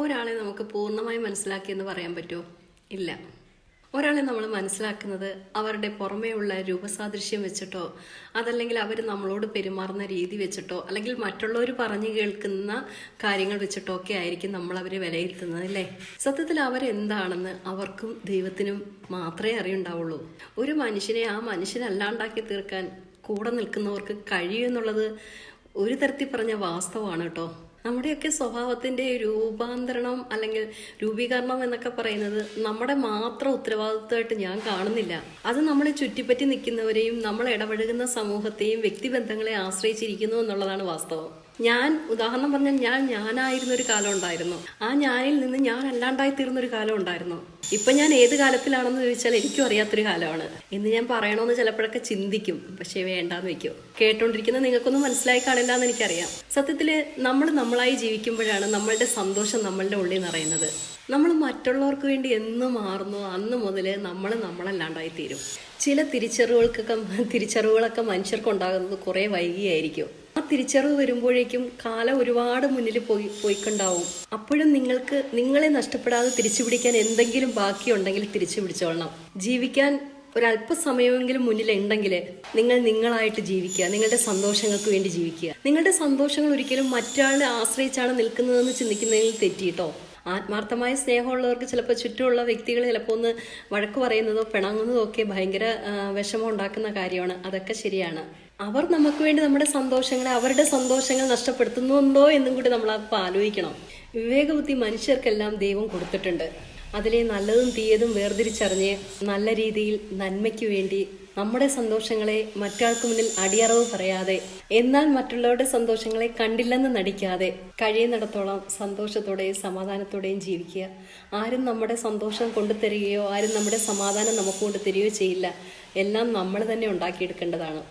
ഒരാളെ നമുക്ക് പൂർണ്ണമായി മനസ്സിലാക്കിയെന്ന് പറയാൻ പറ്റുമോ? ഇല്ല. ഒരാളെ നമ്മൾ മനസ്സിലാക്കുന്നത് അവരുടെ പുറമേയുള്ള രൂപസാദൃശ്യം വെച്ചിട്ടോ, അതല്ലെങ്കിൽ അവർ നമ്മളോട് പെരുമാറുന്ന രീതി വെച്ചിട്ടോ, അല്ലെങ്കിൽ മറ്റുള്ളവർ പറഞ്ഞു കേൾക്കുന്ന കാര്യങ്ങൾ വെച്ചിട്ടോ ഒക്കെ ആയിരിക്കും നമ്മൾ അവരെ വിലയിരുത്തുന്നത്, അല്ലേ? സത്യത്തിൽ അവരെന്താണെന്ന് അവർക്കും ദൈവത്തിനും മാത്രമേ അറിയുണ്ടാവുള്ളൂ. ഒരു മനുഷ്യനെ ആ മനുഷ്യനല്ലാണ്ടാക്കി തീർക്കാൻ കൂടെ നിൽക്കുന്നവർക്ക് കഴിയുമെന്നുള്ളത് ഒരു തരത്തിൽ പറഞ്ഞ വാസ്തവമാണ് കേട്ടോ. നമ്മുടെയൊക്കെ സ്വഭാവത്തിന്റെ രൂപാന്തരണം അല്ലെങ്കിൽ രൂപീകരണം എന്നൊക്കെ പറയുന്നത് നമ്മുടെ മാത്രം ഉത്തരവാദിത്വമായിട്ട് ഞാൻ കാണുന്നില്ല. അത് നമ്മളെ ചുറ്റിപ്പറ്റി നിൽക്കുന്നവരെയും നമ്മൾ ഇടപഴകുന്ന സമൂഹത്തെയും വ്യക്തിബന്ധങ്ങളെ ആശ്രയിച്ചിരിക്കുന്നു എന്നുള്ളതാണ് വാസ്തവം. ഞാൻ ഉദാഹരണം പറഞ്ഞാൽ ഞാനായിരുന്ന ഒരു കാലം ഉണ്ടായിരുന്നു. ആ ഞാനിൽ നിന്ന് ഞാൻ അല്ലാണ്ടായി തീർന്നൊരു കാലം ഉണ്ടായിരുന്നു. ഇപ്പൊ ഞാൻ ഏത് കാലത്തിലാണെന്ന് ചോദിച്ചാൽ എനിക്കും അറിയാത്തൊരു കാലമാണ്. എന്ന് ഞാൻ പറയണമെന്ന് ചിലപ്പോഴൊക്കെ ചിന്തിക്കും, പക്ഷെ വേണ്ടാന്ന് വെക്കും. കേട്ടോണ്ടിരിക്കുന്ന നിങ്ങൾക്കൊന്നും മനസ്സിലായി കാണില്ല എന്ന് എനിക്കറിയാം. സത്യത്തില് നമ്മൾ നമ്മളായി ജീവിക്കുമ്പോഴാണ് നമ്മളുടെ സന്തോഷം നമ്മളുടെ ഉള്ളിൽ നിറയുന്നത്. നമ്മൾ മറ്റുള്ളവർക്ക് വേണ്ടി എന്ന് മാറുന്നു അന്ന് മുതൽ നമ്മളല്ലാണ്ടായി തീരും. ചില തിരിച്ചറിവുകളൊക്കെ മനുഷ്യർക്കുണ്ടാകുന്നത് കുറെ വൈകിയായിരിക്കും. ആ തിരിച്ചറിവ് വരുമ്പോഴേക്കും കാലം ഒരുപാട് മുന്നിൽ പോയിക്കൊണ്ടാവും. അപ്പോഴും നിങ്ങൾക്ക് നിങ്ങളെ നഷ്ടപ്പെടാതെ തിരിച്ചു പിടിക്കാൻ എന്തെങ്കിലും ബാക്കിയുണ്ടെങ്കിൽ തിരിച്ചു പിടിച്ചോളണം. ജീവിക്കാൻ ഒരല്പസമയമെങ്കിലും മുന്നിലുണ്ടെങ്കിൽ നിങ്ങളായിട്ട് ജീവിക്കുക. നിങ്ങളുടെ സന്തോഷങ്ങൾക്ക് വേണ്ടി ജീവിക്കുക. നിങ്ങളുടെ സന്തോഷങ്ങൾ ഒരിക്കലും മറ്റൊരാളെ ആശ്രയിച്ചാണ് നിൽക്കുന്നതെന്ന് ചിന്തിക്കുന്നതിൽ തെറ്റിയിട്ടോ. ആത്മാർത്ഥമായ സ്നേഹമുള്ളവർക്ക് ചിലപ്പോൾ ചുറ്റുമുള്ള വ്യക്തികൾ ചിലപ്പോൾ ഒന്ന് വഴക്ക് പറയുന്നതോ പിണങ്ങുന്നതോ ഒക്കെ ഭയങ്കര വിഷമം ഉണ്ടാക്കുന്ന കാര്യമാണ്. അതൊക്കെ ശരിയാണ്. അവർ നമുക്ക് വേണ്ടി അവരുടെ സന്തോഷങ്ങൾ നഷ്ടപ്പെടുത്തുന്നുണ്ടോ എന്നും കൂടി നമ്മൾ അപ്പോൾ ആലോചിക്കണം. വിവേകബുദ്ധി മനുഷ്യർക്കെല്ലാം ദൈവം കൊടുത്തിട്ടുണ്ട്. അതിലെ നല്ലതും തീയതും വേർതിരിച്ചറിഞ്ഞ് നല്ല രീതിയിൽ നന്മയ്ക്ക് വേണ്ടി നമ്മുടെ സന്തോഷങ്ങളെ മറ്റൊരാൾക്ക് മുന്നിൽ അടിയറവ് പറയാതെ, എന്നാൽ മറ്റുള്ളവരുടെ സന്തോഷങ്ങളെ കണ്ടില്ലെന്ന് നടിക്കാതെ കഴിയുന്നിടത്തോളം സന്തോഷത്തോടെയും സമാധാനത്തോടെയും ജീവിക്കുക. ആരും നമ്മുടെ സന്തോഷം കൊണ്ടുതരികയോ ആരും നമ്മുടെ സമാധാനം നമുക്ക് കൊണ്ടുതരികയോ ചെയ്യില്ല. എല്ലാം നമ്മൾ തന്നെ ഉണ്ടാക്കിയെടുക്കേണ്ടതാണ്.